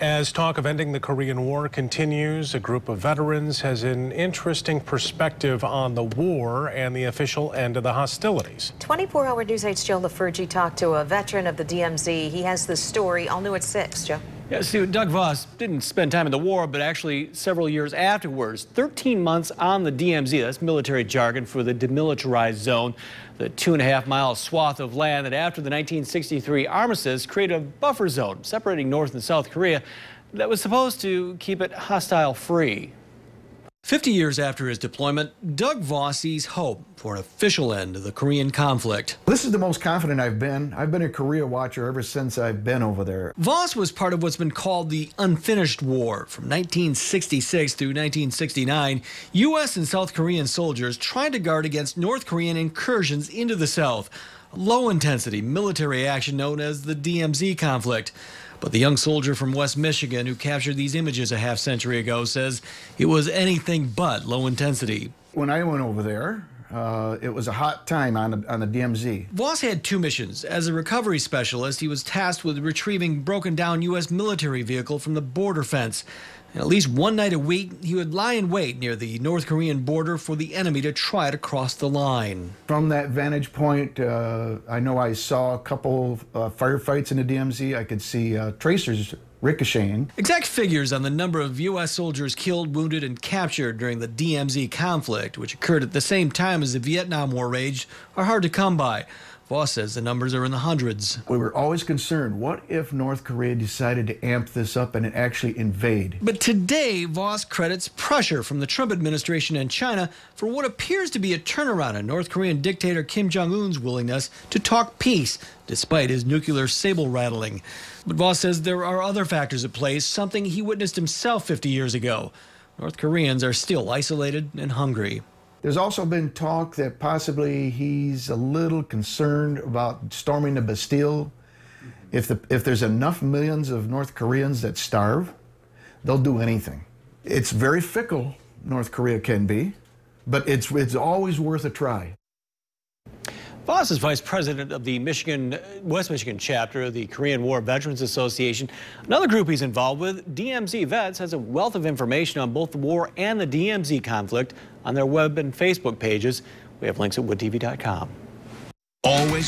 As talk of ending the Korean War continues, a group of veterans has an interesting perspective on the war and the official end of the hostilities. 24-hour News 8's Joe LaFurgey talked to a veteran of the DMZ. He has the story. All new at 6. Joe? Yeah, see, Doug Voss didn't spend time in the war, but actually several years afterwards. 13 months on the DMZ, that's military jargon for the demilitarized zone, the 2.5-mile swath of land that after the 1963 armistice created a buffer zone separating North and South Korea that was supposed to keep it hostile-free. 50 years after his deployment, Doug Voss sees hope for an official end to the Korean conflict. This is the most confident I've been. I've been a Korea watcher ever since I've been over there. Voss was part of what's been called the unfinished war. From 1966 through 1969, U.S. and South Korean soldiers tried to guard against North Korean incursions into the South. Low-intensity military action known as the DMZ conflict. But the young soldier from West Michigan who captured these images a half-century ago says it was anything but low intensity. When I went over there, it was a hot time on the DMZ. Voss had two missions. As a recovery specialist, he was tasked with retrieving broken-down U.S. military vehicle from the border fence. And at least one night a week, he would lie in wait near the North Korean border for the enemy to try to cross the line. From that vantage point, I know I saw a couple firefights in the DMZ. I could see tracers ricocheting. Exact figures on the number of U.S. soldiers killed, wounded, and captured during the DMZ conflict, which occurred at the same time as the Vietnam War raged, are hard to come by. Voss says the numbers are in the hundreds. We were always concerned, what if North Korea decided to amp this up and actually invade? But today, Voss credits pressure from the Trump administration and China for what appears to be a turnaround in North Korean dictator Kim Jong-un's willingness to talk peace, despite his nuclear sable rattling. But Voss says there are other factors at play, something he witnessed himself 50 years ago. North Koreans are still isolated and hungry. There's also been talk that possibly he's a little concerned about storming the Bastille. If there's enough millions of North Koreans that starve, they'll do anything. It's very fickle, North Korea can be, but it's always worth a try. Voss is vice president of the West Michigan chapter of the Korean War Veterans Association. Another group he's involved with, DMZ Vets, has a wealth of information on both the war and the DMZ conflict on their web and Facebook pages. We have links at woodtv.com. Always